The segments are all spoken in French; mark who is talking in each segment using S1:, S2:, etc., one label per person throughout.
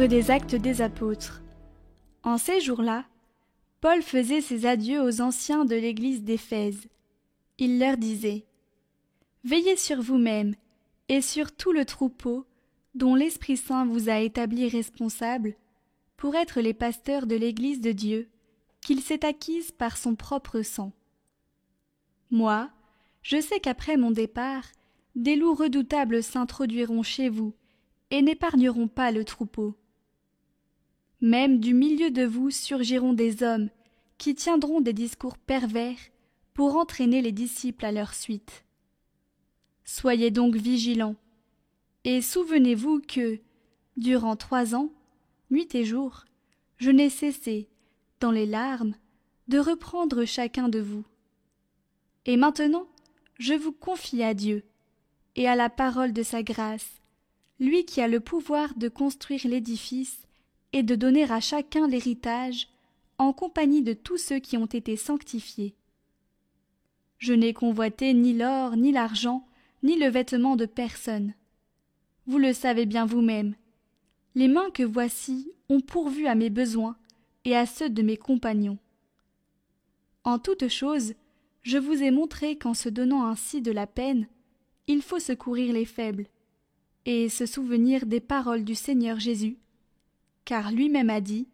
S1: Livre des Actes des Apôtres. En ces jours-là, Paul faisait ses adieux aux anciens de l'église d'Éphèse. Il leur disait : Veillez sur vous-mêmes et sur tout le troupeau dont l'Esprit Saint vous a établis responsables pour être les pasteurs de l'église de Dieu, qu'il s'est acquise par son propre sang. Moi, je sais qu'après mon départ, des loups redoutables s'introduiront chez vous et n'épargneront pas le troupeau. Même du milieu de vous surgiront des hommes qui tiendront des discours pervers pour entraîner les disciples à leur suite. Soyez donc vigilants, et souvenez-vous que, durant 3 ans, nuit et jour, je n'ai cessé, dans les larmes, de reprendre chacun de vous. Et maintenant, je vous confie à Dieu, et à la parole de sa grâce, lui qui a le pouvoir de construire l'édifice et de donner à chacun l'héritage en compagnie de tous ceux qui ont été sanctifiés. Je n'ai convoité ni l'or, ni l'argent, ni le vêtement de personne. Vous le savez bien vous-même. Les mains que voici ont pourvu à mes besoins et à ceux de mes compagnons. En toute chose, je vous ai montré qu'en se donnant ainsi de la peine, il faut secourir les faibles, et se souvenir des paroles du Seigneur Jésus, car lui-même a dit :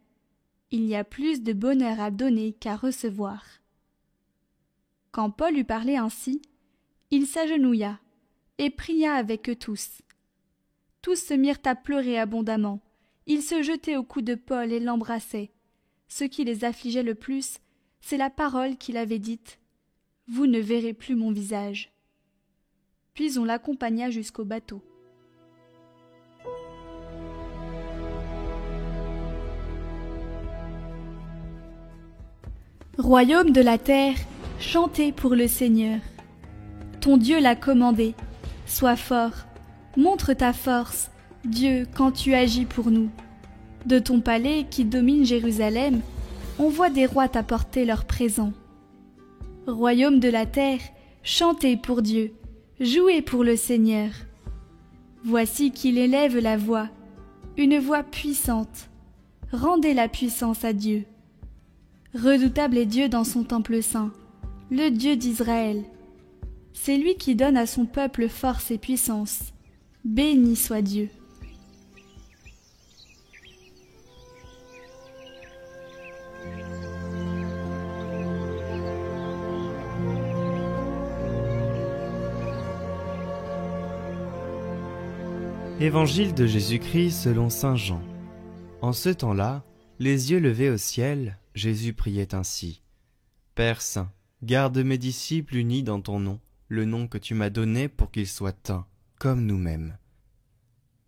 S1: il y a plus de bonheur à donner qu'à recevoir. Quand Paul eut parlé ainsi, il s'agenouilla et pria avec eux tous. Tous se mirent à pleurer abondamment, ils se jetaient au cou de Paul et l'embrassaient. Ce qui les affligeait le plus, c'est la parole qu'il avait dite : vous ne verrez plus mon visage. Puis on l'accompagna jusqu'au bateau. Royaume de la terre, chantez pour le Seigneur. Ton Dieu l'a commandé. Sois fort, montre ta force, Dieu, quand tu agis pour nous. De ton palais qui domine Jérusalem, on voit des rois t'apporter leurs présents. Royaume de la terre, chantez pour Dieu, jouez pour le Seigneur. Voici qu'il élève la voix, une voix puissante. Rendez la puissance à Dieu. Redoutable est Dieu dans son temple saint, le Dieu d'Israël. C'est lui qui donne à son peuple force et puissance. Béni soit Dieu.
S2: Évangile de Jésus-Christ selon saint Jean. En ce temps-là, les yeux levés au ciel, Jésus priait ainsi : Père saint, garde mes disciples unis dans ton nom, le nom que tu m'as donné pour qu'ils soient un, comme nous-mêmes.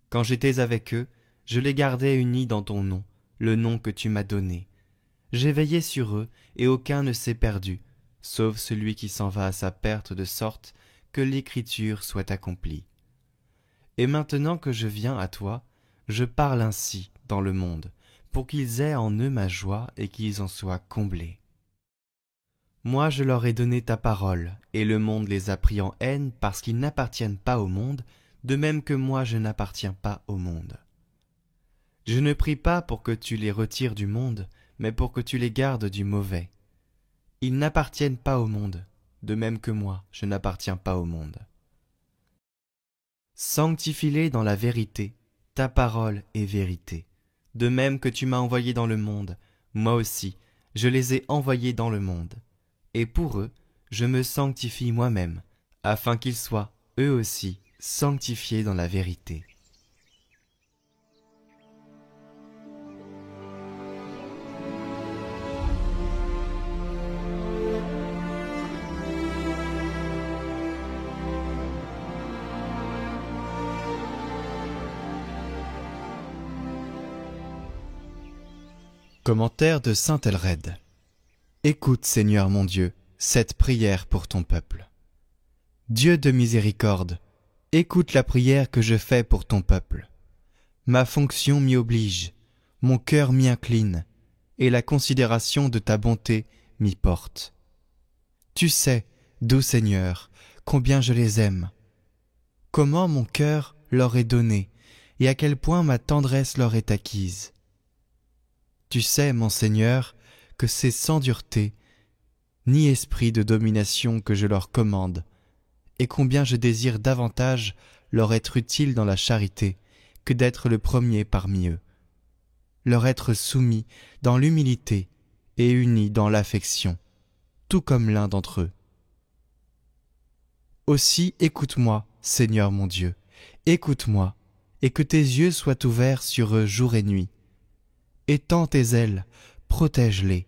S2: Quand j'étais avec eux, je les gardais unis dans ton nom, le nom que tu m'as donné. J'ai veillé sur eux, et aucun ne s'est perdu, sauf celui qui s'en va à sa perte, de sorte que l'Écriture soit accomplie. Et maintenant que je viens à toi, je parle ainsi dans le monde, pour qu'ils aient en eux ma joie et qu'ils en soient comblés. Moi je leur ai donné ta parole, et le monde les a pris en haine parce qu'ils n'appartiennent pas au monde, de même que moi je n'appartiens pas au monde. Je ne prie pas pour que tu les retires du monde, mais pour que tu les gardes du mauvais. Ils n'appartiennent pas au monde, de même que moi je n'appartiens pas au monde. Sanctifie-les dans la vérité, ta parole est vérité. De même que tu m'as envoyé dans le monde, moi aussi, je les ai envoyés dans le monde. Et pour eux, je me sanctifie moi-même, afin qu'ils soient, eux aussi, sanctifiés dans la vérité. Commentaire de saint Elred. Écoute, Seigneur mon Dieu, cette prière pour ton peuple. Dieu de miséricorde, écoute la prière que je fais pour ton peuple. Ma fonction m'y oblige, mon cœur m'y incline, et la considération de ta bonté m'y porte. Tu sais, doux Seigneur, combien je les aime. Comment mon cœur leur est donné, et à quel point ma tendresse leur est acquise. Tu sais, mon Seigneur, que c'est sans dureté, ni esprit de domination que je leur commande, et combien je désire davantage leur être utile dans la charité que d'être le premier parmi eux, leur être soumis dans l'humilité et unis dans l'affection, tout comme l'un d'entre eux. Aussi écoute-moi, Seigneur mon Dieu, écoute-moi, et que tes yeux soient ouverts sur eux jour et nuit. Étends tes ailes, protège-les,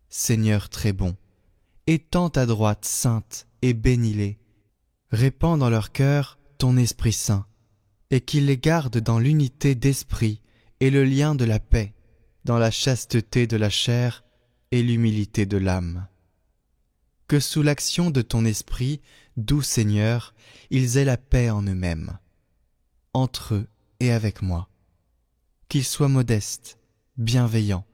S2: Seigneur très bon, étends ta droite sainte et bénis-les. Répands dans leur cœur ton Esprit Saint, et qu'il les garde dans l'unité d'esprit et le lien de la paix, dans la chasteté de la chair et l'humilité de l'âme. Que sous l'action de ton esprit, doux Seigneur, ils aient la paix en eux-mêmes, entre eux et avec moi. Qu'ils soient modestes, bienveillants,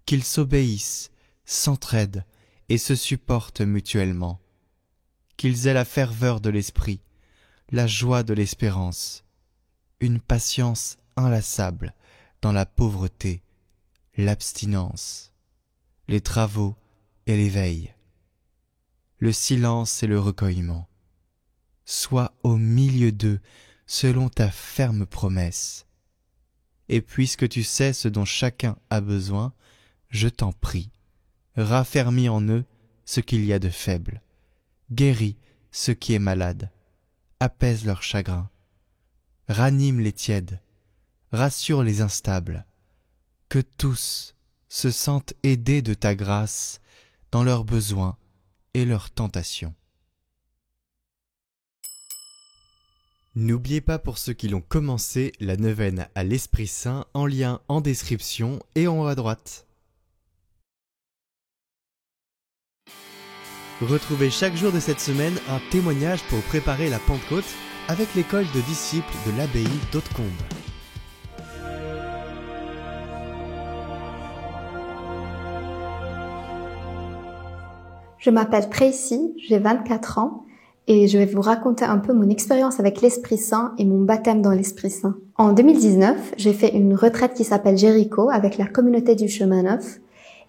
S2: qu'ils s'obéissent, s'entraident et se supportent mutuellement. Qu'ils aient la ferveur de l'esprit, la joie de l'espérance, une patience inlassable dans la pauvreté, l'abstinence, les travaux et l'éveil, le silence et le recueillement. Sois au milieu d'eux selon ta ferme promesse. Et puisque tu sais ce dont chacun a besoin, je t'en prie, raffermis en eux ce qu'il y a de faible, guéris ce qui est malade, apaise leur chagrin, ranime les tièdes, rassure les instables, que tous se sentent aidés de ta grâce dans leurs besoins et leurs tentations. N'oubliez pas pour ceux qui l'ont commencé la neuvaine à l'Esprit Saint en lien en description et en haut à droite. Retrouvez chaque jour de cette semaine un témoignage pour préparer la Pentecôte avec l'école de disciples de l'abbaye d'Hautecombe.
S3: Je m'appelle Tracy, j'ai 24 ans et je vais vous raconter un peu mon expérience avec l'Esprit Saint et mon baptême dans l'Esprit Saint. En 2019, j'ai fait une retraite qui s'appelle Jéricho avec la communauté du Chemin Neuf.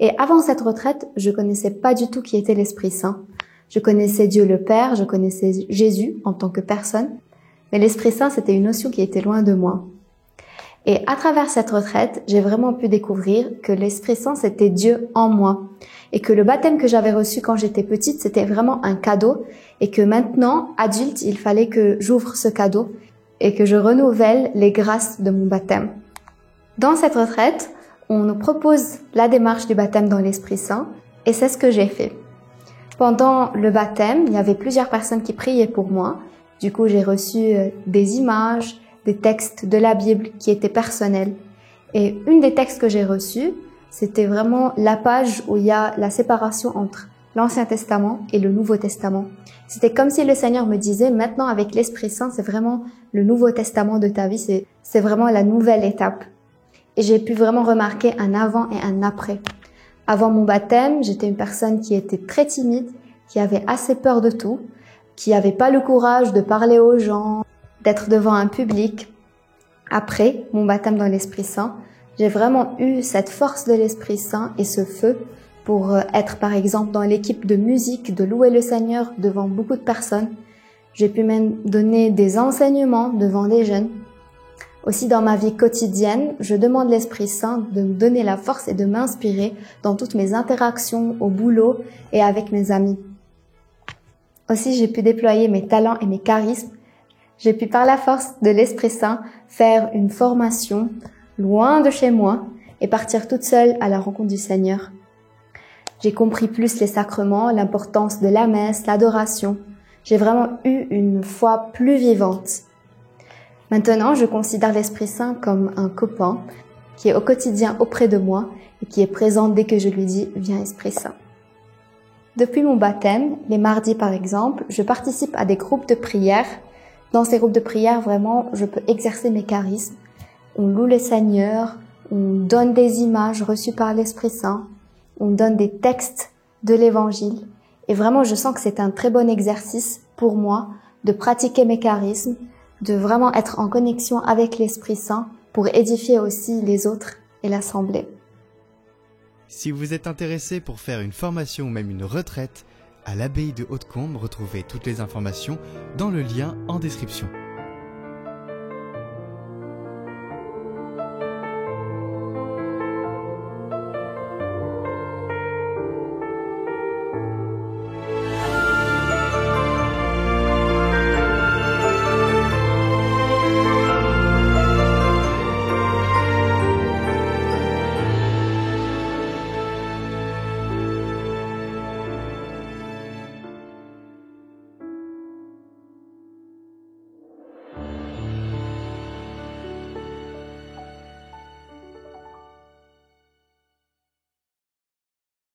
S3: Et avant cette retraite, je connaissais pas du tout qui était l'Esprit Saint. Je connaissais Dieu le Père, je connaissais Jésus en tant que personne, mais l'Esprit Saint, c'était une notion qui était loin de moi. Et à travers cette retraite, j'ai vraiment pu découvrir que l'Esprit Saint, c'était Dieu en moi. Et que le baptême que j'avais reçu quand j'étais petite, c'était vraiment un cadeau. Et que maintenant, adulte, il fallait que j'ouvre ce cadeau et que je renouvelle les grâces de mon baptême. Dans cette retraite, on nous propose la démarche du baptême dans l'Esprit Saint. Et c'est ce que j'ai fait. Pendant le baptême, il y avait plusieurs personnes qui priaient pour moi. Du coup, j'ai reçu des images, des textes de la Bible qui étaient personnels. Et une des textes que j'ai reçus, c'était vraiment la page où il y a la séparation entre l'Ancien Testament et le Nouveau Testament. C'était comme si le Seigneur me disait, maintenant avec l'Esprit Saint, c'est vraiment le Nouveau Testament de ta vie, c'est vraiment la nouvelle étape. Et j'ai pu vraiment remarquer un avant et un après. Avant mon baptême, j'étais une personne qui était très timide, qui avait assez peur de tout, qui n'avait pas le courage de parler aux gens, d'être devant un public. Après mon baptême dans l'Esprit Saint, j'ai vraiment eu cette force de l'Esprit Saint et ce feu pour être par exemple dans l'équipe de musique, de louer le Seigneur devant beaucoup de personnes. J'ai pu même donner des enseignements devant des jeunes. Aussi dans ma vie quotidienne, je demande l'Esprit Saint de me donner la force et de m'inspirer dans toutes mes interactions au boulot et avec mes amis. Aussi, j'ai pu déployer mes talents et mes charismes. J'ai pu par la force de l'Esprit Saint faire une formation loin de chez moi et partir toute seule à la rencontre du Seigneur. J'ai compris plus les sacrements, l'importance de la messe, l'adoration. J'ai vraiment eu une foi plus vivante. Maintenant, je considère l'Esprit Saint comme un copain qui est au quotidien auprès de moi et qui est présent dès que je lui dis « Viens Esprit Saint ». Depuis mon baptême, les mardis par exemple, je participe à des groupes de prière. Dans ces groupes de prière, vraiment, je peux exercer mes charismes. On loue le Seigneur, on donne des images reçues par l'Esprit Saint, on donne des textes de l'Évangile. Et vraiment, je sens que c'est un très bon exercice pour moi de pratiquer mes charismes, de vraiment être en connexion avec l'Esprit Saint pour édifier aussi les autres et l'Assemblée.
S2: Si vous êtes intéressé pour faire une formation ou même une retraite, à l'abbaye de Hautecombe, retrouvez toutes les informations dans le lien en description.